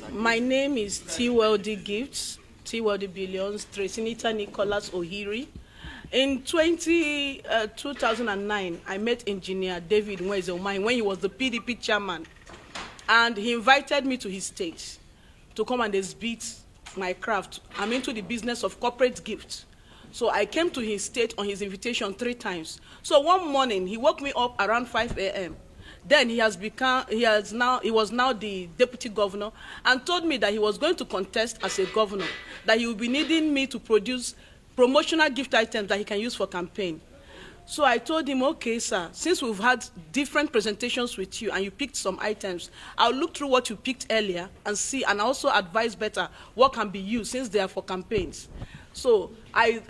My name is T-Wealthy Gifts, T-Wealthy Billions, Tracynither Nicolas Ohiri. In 2009, I met engineer David Umahi when he was the PDP chairman, and he invited me to his state to come and exhibit my craft. I'm into the business of corporate gifts. So I came to his state on his invitation 3 times. So one morning, he woke me up around 5 a.m. Then he was now the deputy governor and told me that he was going to contest as a governor, that he would be needing me to produce promotional gift items that he can use for campaign. So I told him, okay, sir, since we've had different presentations with you and you picked some items, I'll look through what you picked earlier and see, and also advise better what can be used since they are for campaigns. So I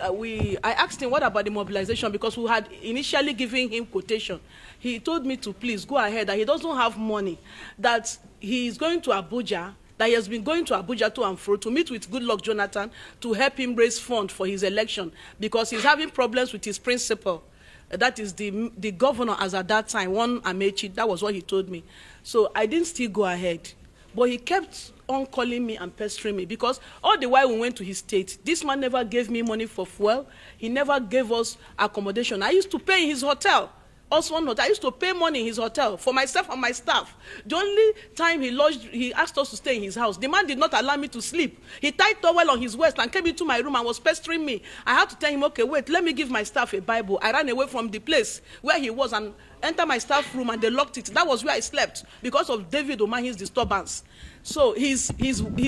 asked him, what about the mobilization? Because we had initially given him quotation. He told me to please go ahead, that he doesn't have money, that he is going to Abuja, that he has been going to Abuja to and fro to meet with Goodluck Jonathan to help him raise funds for his election because he's having problems with his principal. That is the governor as at that time, one Amechi. That was what he told me. So I didn't still go ahead. But he kept on calling me and pestering me because all the while we went to his state, this man never gave me money for fuel. He never gave us accommodation. I used to pay in his hotel. Also, I used to pay money in his hotel for myself and my staff. The only time he asked us to stay in his house, the man did not allow me to sleep. He tied towel on his waist and came into my room and was pestering me. I had to tell him, okay, wait, let me give my staff a Bible. I ran away from the place where he was and entered my staff room, and they locked it. That was where I slept because of David Umahi's disturbance. So his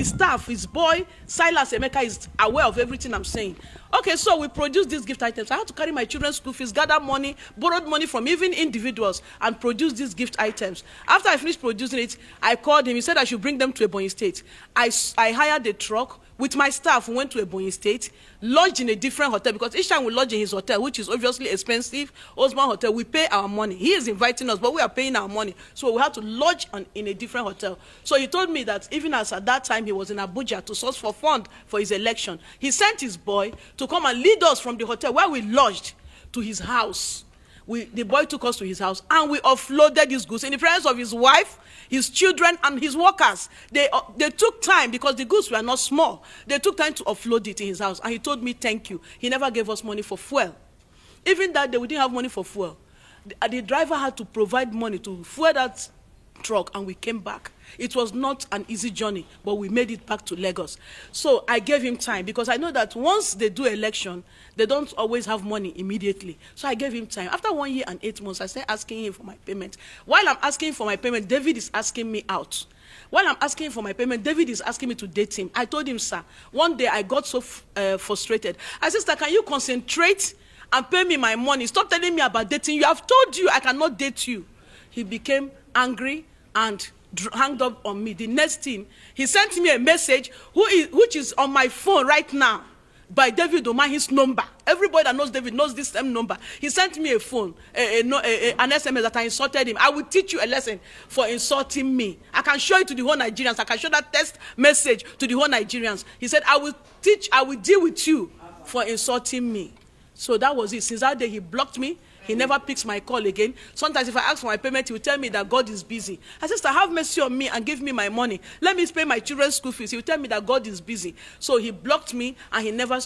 staff, his boy, Silas Emeka, is aware of everything I'm saying. Okay, so we produced these gift items. I had to carry my children's school fees, gather money, borrowed money from even individuals, and produce these gift items. After I finished producing it, I called him. He said I should bring them to Ebonyi State. I hired a truck. With my staff, we went to Ebonyi State, lodged in a different hotel, because each time we lodge in his hotel, which is obviously expensive, Osman Hotel, we pay our money. He is inviting us, but we are paying our money. So we had to lodge in a different hotel. So he told me that even as at that time he was in Abuja to source for fund for his election, he sent his boy to come and lead us from the hotel where we lodged to his house. The boy took us to his house and we offloaded his goods in the presence of his wife, his children, and his workers. They took time because the goods were not small. They took time to offload it in his house, and he told me thank you. He never gave us money for fuel. Even that day, we didn't have money for fuel. The driver had to provide money to fuel that truck, and we came back. It was not an easy journey, but we made it back to Lagos. So I gave him time because I know that once they do election, they don't always have money immediately. So I gave him time. After 1 year and 8 months, I started asking him for my payment. While I'm asking for my payment, David is asking me out. While I'm asking for my payment, David is asking me to date him. I told him, sir, one day I got so frustrated. I said, sir, can you concentrate and pay me my money? Stop telling me about dating you. I've told you I cannot date you. He became angry and hung up on me. The next thing, he sent me a message which is on my phone right now by David Umahi's number. Everybody that knows David knows this same number. He sent me a phone, an SMS that I insulted him. I will teach you a lesson for insulting me. I can show it to the whole Nigerians. I can show that text message to the whole Nigerians. He said, I will deal with you for insulting me. So that was it. Since that day, he blocked me. He never picks my call again. Sometimes if I ask for my payment, he will tell me that God is busy. I said, have mercy on me and give me my money. Let me pay my children's school fees. He will tell me that God is busy. So he blocked me and he never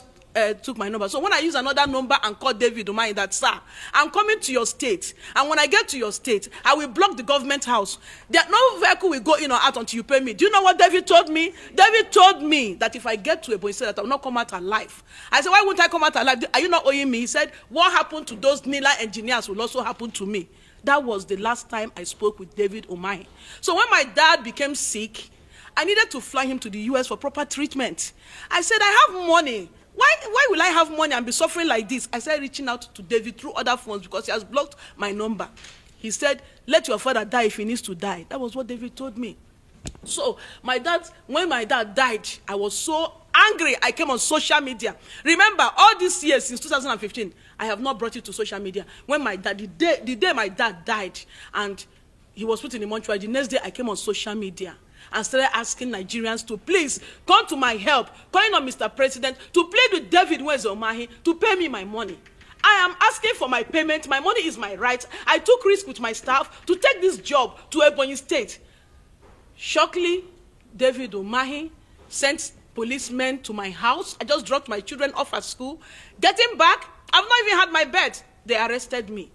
took my number. So when I use another number and call David Umahi, that, sir, I'm coming to your state. And when I get to your state, I will block the government house. No vehicle will go in or out until you pay me. Do you know what David told me? David told me that if I get to Ebonyi, he said that I will not come out alive. I said, why wouldn't I come out alive? Are you not owing me? He said, what happened to those Nila engineers will also happen to me. That was the last time I spoke with David Umahi. So when my dad became sick, I needed to fly him to the US for proper treatment. I said, I have money. Why will I have money and be suffering like this? I started reaching out to David through other phones because he has blocked my number. He said, let your father die if he needs to die. That was what David told me. So when my dad died, I was so angry. I came on social media. Remember, all these years since 2015, I have not brought it to social media. When my dad, the day my dad died and he was put in the mortuary, the next day I came on social media and started asking Nigerians to please come to my help, calling on Mr. President to plead with David Umahi to pay me my money. I am asking for my payment. My money is my right. I took risk with my staff to take this job to Ebonyi State. Shockingly, David Umahi sent policemen to my house. I just dropped my children off at school. Getting back, I've not even had my bed. They arrested me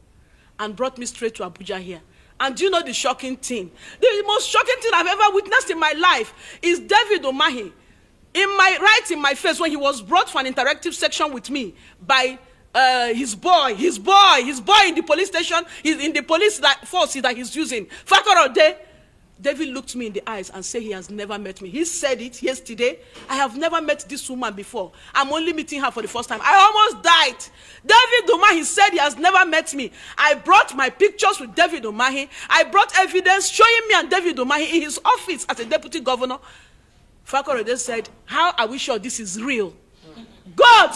and brought me straight to Abuja here. And do you know the shocking thing? The most shocking thing I've ever witnessed in my life is David Umahi right in my face when he was brought for an interactive section with me by his boy in the police station, he's in the police force that he's using. Fakorode, David looked me in the eyes and said he has never met me. He said it yesterday. I have never met this woman before. I'm only meeting her for the first time. I almost died. David Umahi said he has never met me. I brought my pictures with David Umahi. I brought evidence showing me and David Umahi in his office as a deputy governor. Fakorede said, how are we sure this is real? God,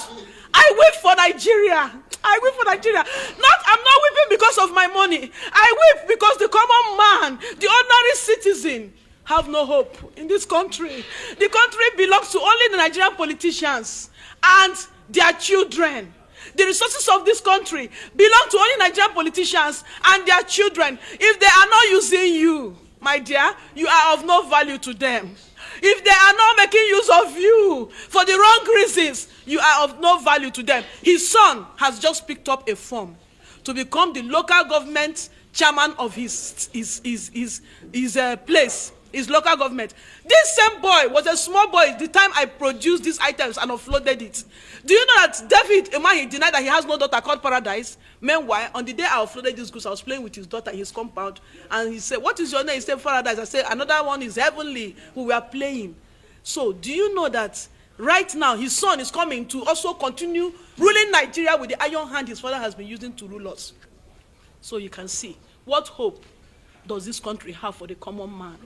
I weep for Nigeria. I weep for Nigeria. I'm not weeping because of my money. I weep because the common man, the ordinary citizen, have no hope in this country. The country belongs to only the Nigerian politicians and their children. The resources of this country belong to only Nigerian politicians and their children. If they are not using you, my dear, you are of no value to them. If they are not making use of you for the wrong reasons, you are of no value to them. His son has just picked up a form to become the local government chairman of his place, his local government. This same boy was a small boy the time I produced these items and offloaded it. Do you know that David Umahi denied that he has no daughter called Paradise? Meanwhile, on the day I offloaded these goods, I was playing with his daughter in his compound, and he said, what is your name? He said, Paradise. I said, another one is Heavenly, who we are playing. So, do you know that right now his son is coming to also continue ruling Nigeria with the iron hand his father has been using to rule us? So you can see, what hope does this country have for the common man?